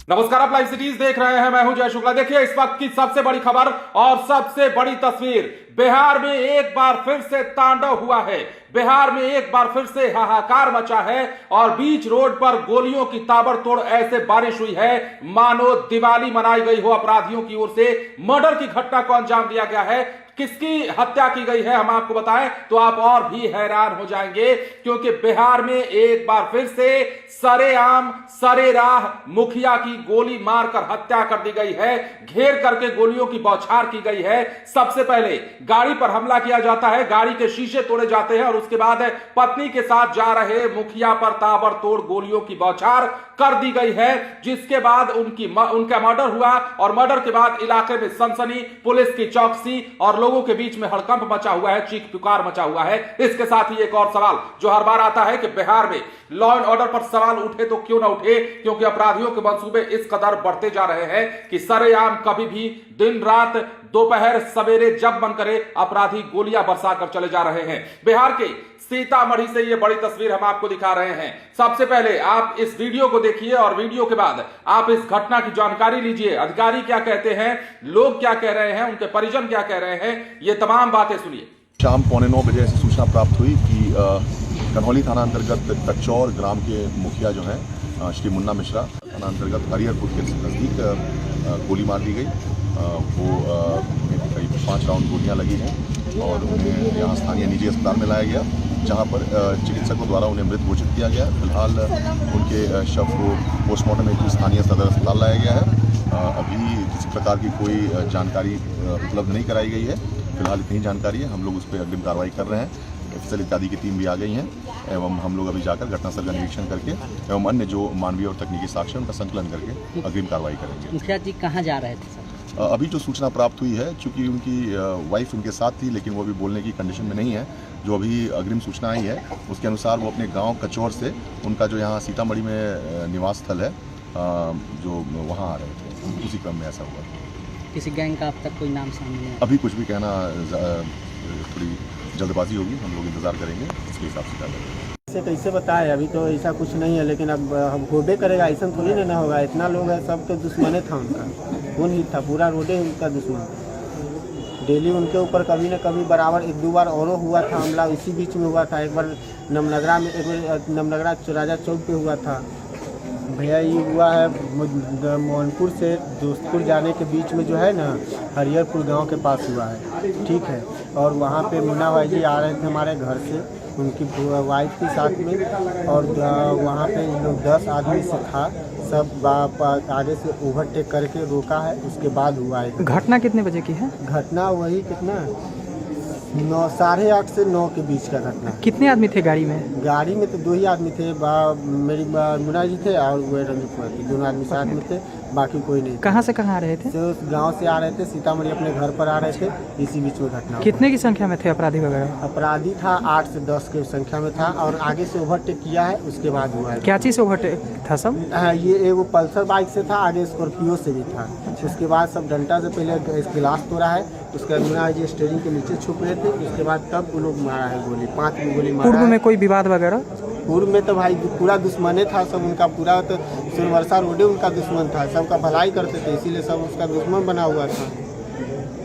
नमस्कार, आप live cities देख रहे हैं। मैं हूं जय शुक्ला। देखिए इस वक्त की सबसे बड़ी खबर और सबसे बड़ी तस्वीर। बिहार में एक बार फिर से तांडव हुआ है। बिहार में एक बार फिर से हाहाकार मचा है और बीच रोड पर गोलियों की ताबड़तोड़ ऐसे बारिश हुई है मानो दिवाली मनाई गई हो। अपराधियों की ओर से मर्डर की घटना को अंजाम दिया गया है। किसकी हत्या की गई है हम आपको बताएं तो आप और भी हैरान हो जाएंगे, क्योंकि बिहार में एक बार फिर से सरेआम सरेराह मुखिया की गोली मारकर हत्या कर दी गई है। घेर करके गोलियों की बौछार की गई है। सबसे पहले गाड़ी पर हमला किया जाता है, गाड़ी के शीशे तोड़े जाते हैं और उसके बाद पत्नी के साथ जा रहे मुखिया पर ताबड़तोड़ गोलियों की बौछार कर दी गई है, जिसके बाद उनका मर्डर हुआ और मर्डर के बाद इलाके में सनसनी, पुलिस की चौकसी और लोगों के बीच में हड़कंप मचा हुआ है, चीख पुकार मचा हुआ है। इसके साथ ही एक और सवाल जो हर बार आता है कि बिहार में लॉ एंड ऑर्डर पर सवाल उठे तो क्यों ना उठे, क्योंकि अपराधियों के मंसूबे इस कदर बढ़ते जा रहे हैं कि सरेआम कभी भी दिन रात दोपहर सवेरे जब मन करे अपराधी गोलियां बरसा कर चले जा रहे हैं। बिहार के सीतामढ़ी से ये बड़ी तस्वीर हम आपको दिखा रहे हैं। सबसे पहले आप इस वीडियो को देखिए और वीडियो के बाद आप इस घटना की जानकारी लीजिए। अधिकारी क्या कहते हैं, लोग क्या कह रहे हैं, उनके परिजन क्या कह रहे हैं, ये तमाम बातें सुनिए। शाम 8:45 बजे ऐसी सूचना प्राप्त हुई कि कन्हौली थाना अंतर्गत कचौर ग्राम के मुखिया जो हैं श्री मुन्ना मिश्रा, थाना अंतर्गत हरिहरपुर के नज़दीक गोली मार दी गई। वो करीब 5 राउंड गोलियां लगी हैं और उन्हें यहाँ स्थानीय निजी अस्पताल में लाया गया, जहाँ पर चिकित्सकों द्वारा उन्हें मृत घोषित किया गया। फिलहाल उनके शव को पोस्टमार्टम हेतु स्थानीय सदर अस्पताल लाया गया है। अभी किसी प्रकार की कोई जानकारी उपलब्ध नहीं कराई गई है। फिलहाल इतनी जानकारी है, हम लोग उस पर अग्रिम कार्रवाई कर रहे हैं। एफएसएल इत्यादि की टीम भी आ गई हैं एवं हम लोग अभी जाकर घटनास्थल का निरीक्षण करके एवं अन्य जो मानवीय और तकनीकी साक्ष्य उनका संकलन करके अग्रिम कार्रवाई करेंगे। मुखिया जी कहाँ जा रहे थे सर? अभी जो सूचना प्राप्त हुई है, चूंकि उनकी वाइफ उनके साथ थी लेकिन वो अभी बोलने की कंडीशन में नहीं है, जो अभी अग्रिम सूचना आई है उसके अनुसार वो अपने गांव कचौर से उनका जो यहाँ सीतामढ़ी में निवास स्थल है जो वहाँ आ रहे थे, उसी क्रम में ऐसा हुआ। किसी गैंग का अब तक कोई नाम सामने नहीं? अभी कुछ भी कहना थोड़ी जल्दबाजी होगी, हम लोग इंतजार करेंगे, इसके हिसाब से क्या करेंगे। कैसे बताए, अभी तो ऐसा कुछ नहीं है, लेकिन अब हम होबे करेगा, ऐसा थोड़ी ना होगा। इतना लोग है, सब तो दुश्मने था उनका, कौन ही था, पूरा रोडे उनका दुश्मन। डेली उनके ऊपर कभी न कभी बराबर 1-2 बार और हुआ था हमला। इसी बीच में हुआ था एक बार नमनगरा में, एक बार नमनगरा राजा चौक पे हुआ था भैया। ये हुआ है मोहनपुर से दोस्तपुर जाने के बीच में जो है ना, हरिहरपुर गांव के पास हुआ है, ठीक है। और वहाँ पे मुन्ना भाई जी आ रहे थे हमारे घर से, उनकी वाइफ के साथ में, और वहाँ पे लोग 10 आदमी से था, सब आगे से ओवरटेक करके रोका है, उसके बाद हुआ है। घटना कितने बजे की है? घटना वही कितना 8:30 से 9 के बीच का घटना। कितने आदमी थे गाड़ी में? गाड़ी में तो 2 ही आदमी थे, मेरी मुन्ना जी थे और वो रंजीत कुमार थे, दोनों आदमी साथ में थे, बाकी कोई नहीं। कहाँ से कहाँ आ रहे थे? तो गांव से आ रहे थे, सीतामढ़ी अपने घर पर आ रहे थे, इसी बीच में घटना। कितने की संख्या में थे अपराधी वगैरह? अपराधी था 8 से 10 की संख्या में था और आगे से ओवरटेक किया है, उसके बाद हुआ है। क्या चीज़ से ओवरटेक था सब? ये एगो पल्सर बाइक से था, आगे स्कॉर्पियो से भी था। उसके बाद सब डंडा से पहले गिलास तोड़ा है, उसके बाद जी स्टीयरिंग के नीचे छुप रहे थे, उसके बाद तब वो लोग मारा है गोली, 5 गोली मारा। पूर्व में कोई विवाद वगैरह? पूर्व में तो भाई पूरा दुश्मने था सब उनका, पूरा तो सुरवर्षा रोडे उनका दुश्मन था, सबका भलाई करते थे, इसीलिए सब उसका दुश्मन बना हुआ था।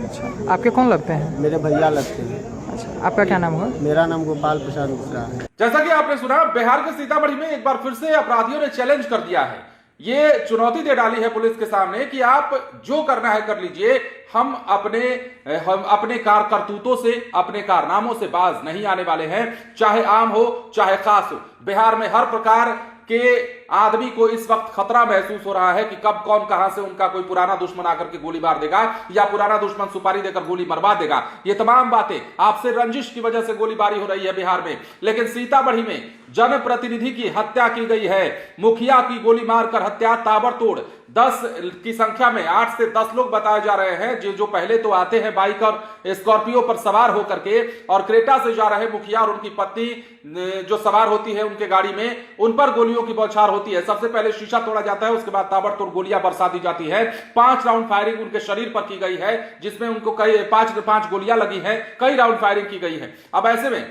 अच्छा, आपके कौन लगते हैं? मेरे भैया लगते हैं। अच्छा, आपका क्या नाम हुआ? मेरा नाम गोपाल प्रसाद मिश्रा है। जैसा कि आपने सुना, बिहार के सीतामढ़ी में एक बार फिर से अपराधियों ने चैलेंज कर दिया है। ये चुनौती दे डाली है पुलिस के सामने कि आप जो करना है कर लीजिए, हम अपने करतूतों से, अपने कारनामों से बाज नहीं आने वाले हैं, चाहे आम हो चाहे खास हो। बिहार में हर प्रकार के आदमी को इस वक्त खतरा महसूस हो रहा है कि कब कौन कहां से उनका कोई पुराना दुश्मन आकर के गोली मार देगा या पुराना दुश्मन सुपारी देकर गोली मरवा देगा। ये तमाम बातें आपसे रंजिश की वजह से गोलीबारी हो रही है बिहार में, लेकिन सीतामढ़ी में जनप्रतिनिधि की हत्या की गई है। मुखिया की गोली मारकर हत्या, ताबड़तोड़ 10 की संख्या में 8 से 10 लोग बताए जा रहे हैं जो पहले तो आते हैं बाइक और स्कॉर्पियो पर सवार होकर के, और क्रेटा से जा रहे मुखिया और उनकी पत्नी जो सवार होती है उनके गाड़ी में, उन पर गोलियों की बौछार होती है। सबसे पहले शीशा तोड़ा जाता है, उसके बाद ताबड़तोड़ गोलियां बरसा दी जाती है। 5 राउंड फायरिंग उनके शरीर पर की गई है, जिसमें उनको कई 5 गोलियां लगी हैं, कई राउंड फायरिंग की गई है। अब ऐसे में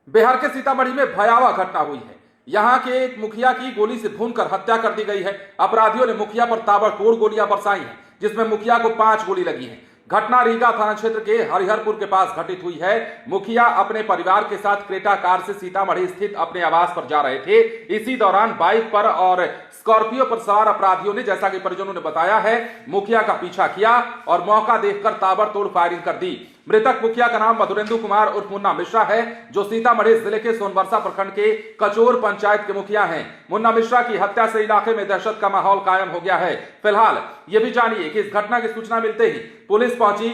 बिहार के सीतामढ़ी में भयावह घटना हुई है। यहां के एक मुखिया की गोली से भूनकर हत्या कर दी गई है। अपराधियों ने मुखिया पर ताबड़तोड़ गोलियां बरसाई हैं, जिसमें मुखिया को 5 गोली लगी है। घटना रीगा थाना क्षेत्र के हरिहरपुर के पास घटित हुई है। मुखिया अपने परिवार के साथ क्रेटा कार से सीतामढ़ी स्थित अपने आवास पर जा रहे थे। इसी दौरान बाइक पर और स्कॉर्पियो पर सवार अपराधियों ने, जैसा कि परिजनों ने बताया है, मुखिया का पीछा किया और मौका देखकर ताबड़तोड़ फायरिंग कर दी। मृतक मुखिया का नाम मधुरेंद्र कुमार उर्फ मुन्ना मिश्रा है, जो सीतामढ़ी जिले के सोनबरसा प्रखंड के कचोर पंचायत के मुखिया हैं। मुन्ना मिश्रा की हत्या से इलाके में दहशत का माहौल कायम हो गया है। फिलहाल ये भी जानिए कि इस घटना की सूचना मिलते ही पुलिस पहुंची।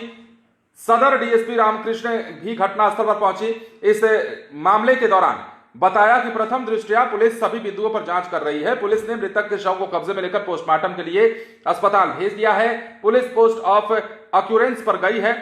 सदर डीएसपी रामकृष्ण भी घटनास्थल पर पहुंची। इस मामले के दौरान बताया कि प्रथम दृष्टया पुलिस सभी बिंदुओं पर जांच कर रही है। पुलिस ने मृतक के शव को कब्जे में लेकर पोस्टमार्टम के लिए अस्पताल भेज दिया है। पुलिस पोस्ट ऑफ अक्यूरेंस पर गई है।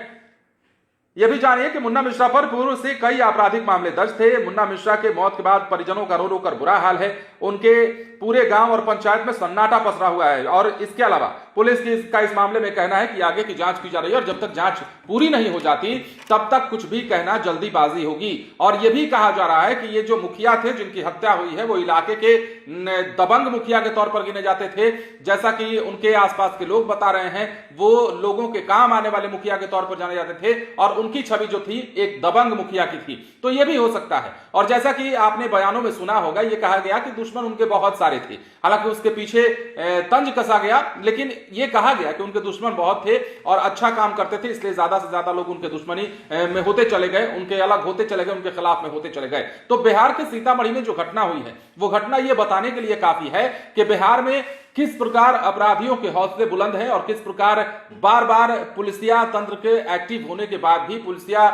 यह भी जानिए कि मुन्ना मिश्रा पर पूर्व से कई आपराधिक मामले दर्ज थे। मुन्ना मिश्रा के मौत के बाद परिजनों का रो रो कर बुरा हाल है। उनके पूरे गांव और पंचायत में सन्नाटा पसरा हुआ है और इसके अलावा पुलिस का इस मामले में कहना है कि आगे की जांच की जा रही है और जब तक जांच पूरी नहीं हो जाती तब तक कुछ भी कहना जल्दीबाजी होगी। और यह भी कहा जा रहा है कि ये जो मुखिया थे जिनकी हत्या हुई है वो इलाके के दबंग मुखिया के तौर पर गिने जाते थे। जैसा कि उनके आसपास के लोग बता रहे हैं, वो लोगों के काम आने वाले मुखिया के तौर पर जाने जाते थे और उनकी छवि जो थी एक दबंग मुखिया की थी। तो यह भी हो सकता है। और जैसा कि आपने बयानों में सुना होगा, यह कहा गया कि दुश्मन उनके बहुत सारे थे। हालांकि उसके पीछे तंज कसा गया, लेकिन यह कहा गया कि उनके दुश्मन बहुत थे और अच्छा काम करते थे, इसलिए ज्यादा से ज्यादा लोग उनके दुश्मनी में होते चले गए, उनके अलग होते चले गए, उनके खिलाफ में होते चले गए। तो बिहार के सीतामढ़ी में जो घटना हुई है वो घटना यह बताने के लिए काफी है कि बिहार में किस प्रकार अपराधियों के हौसले बुलंद हैं और किस प्रकार बार बार पुलिसिया तंत्र के एक्टिव होने के बाद भी, पुलिसिया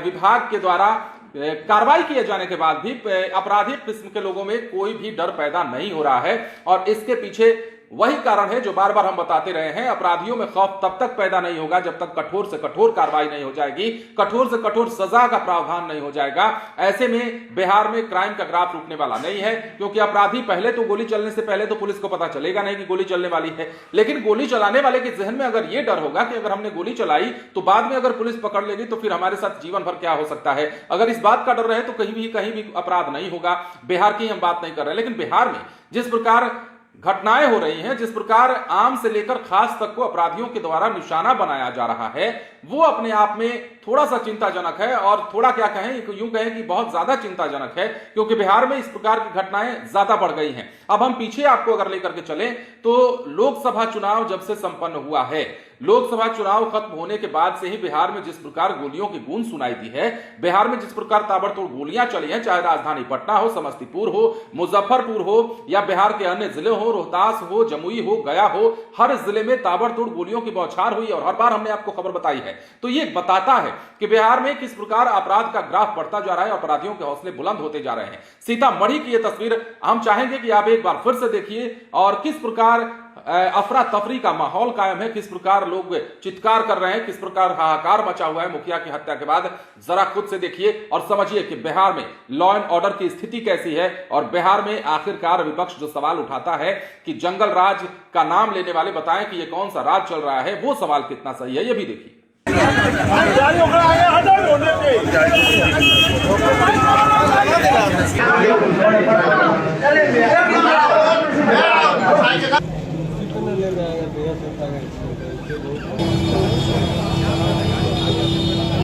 विभाग के द्वारा कार्रवाई किए जाने के बाद भी आपराधिक किस्म के लोगों में कोई भी डर पैदा नहीं हो रहा है। और इसके पीछे वही कारण है जो बार बार हम बताते रहे हैं, अपराधियों में खौफ तब तक पैदा नहीं होगा जब तक कठोर से कठोर कार्रवाई नहीं हो जाएगी, कठोर से कठोर सजा का प्रावधान नहीं हो जाएगा। ऐसे में बिहार में क्राइम का ग्राफ रुकने वाला नहीं है, क्योंकि अपराधी पहले तो गोली चलने से पहले तो पुलिस को पता चलेगा नहीं कि गोली चलने वाली है, लेकिन गोली चलाने वाले के जहन में अगर यह डर होगा कि अगर हमने गोली चलाई तो बाद में अगर पुलिस पकड़ लेगी तो फिर हमारे साथ जीवन भर क्या हो सकता है। अगर इस बात का डर रहे तो कहीं भी अपराध नहीं होगा। बिहार की हम बात नहीं कर रहे, लेकिन बिहार में जिस प्रकार घटनाएं हो रही हैं, जिस प्रकार आम से लेकर खास तक को अपराधियों के द्वारा निशाना बनाया जा रहा है, वो अपने आप में थोड़ा सा चिंताजनक है। और थोड़ा क्या कहें, यूं कहें कि बहुत ज्यादा चिंताजनक है, क्योंकि बिहार में इस प्रकार की घटनाएं ज्यादा बढ़ गई हैं। अब हम पीछे आपको अगर लेकर के चलें तो लोकसभा चुनाव जब से संपन्न हुआ है, लोकसभा चुनाव खत्म होने के बाद से ही बिहार में जिस प्रकार गोलियों की गूंज सुनाई दी है, बिहार में जिस प्रकार ताबड़तोड़ गोलियां चली हैं, चाहे राजधानी पटना हो, समस्तीपुर हो, मुजफ्फरपुर हो या बिहार के अन्य जिले हो, रोहतास हो, जमुई हो, गया हो, हर जिले में ताबड़तोड़ गोलियों की बौछार हुई और हर बार हमने आपको खबर बताई है। तो ये बताता है कि बिहार में किस प्रकार अपराध का ग्राफ बढ़ता जा रहा है, अपराधियों के हौसले बुलंद होते जा रहे हैं। सीतामढ़ी की यह तस्वीर हम चाहेंगे कि आप एक बार फिर से देखिए और किस प्रकार अफरा तफरी का माहौल कायम है, किस प्रकार लोग चित्कार कर रहे हैं, किस प्रकार हाहाकार मचा हुआ है मुखिया की हत्या के बाद। जरा खुद से देखिए और समझिए कि बिहार में लॉ एंड ऑर्डर की स्थिति कैसी है। और बिहार में आखिरकार विपक्ष जो सवाल उठाता है कि जंगल राज का नाम लेने वाले बताएं कि यह कौन सा राज चल रहा है, वो सवाल कितना सही है, ये भी देखिए।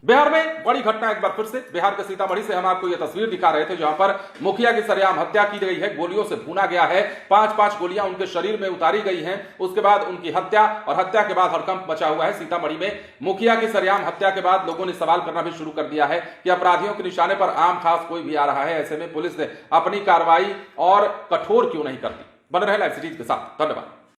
बिहार में बड़ी घटना एक बार फिर से। बिहार के सीतामढ़ी से हम आपको यह तस्वीर दिखा रहे थे जहां पर मुखिया की सरेआम हत्या की गई है, गोलियों से भूना गया है, 5-5 गोलियां उनके शरीर में उतारी गई हैं। उसके बाद उनकी हत्या और हत्या के बाद हड़कंप मचा हुआ है सीतामढ़ी में। मुखिया की सरेआम हत्या के बाद लोगों ने सवाल करना भी शुरू कर दिया है कि अपराधियों के निशाने पर आम खास कोई भी आ रहा है, ऐसे में पुलिस अपनी कार्रवाई और कठोर क्यों नहीं करती। बने रहे लाइव सीरीज के साथ, धन्यवाद।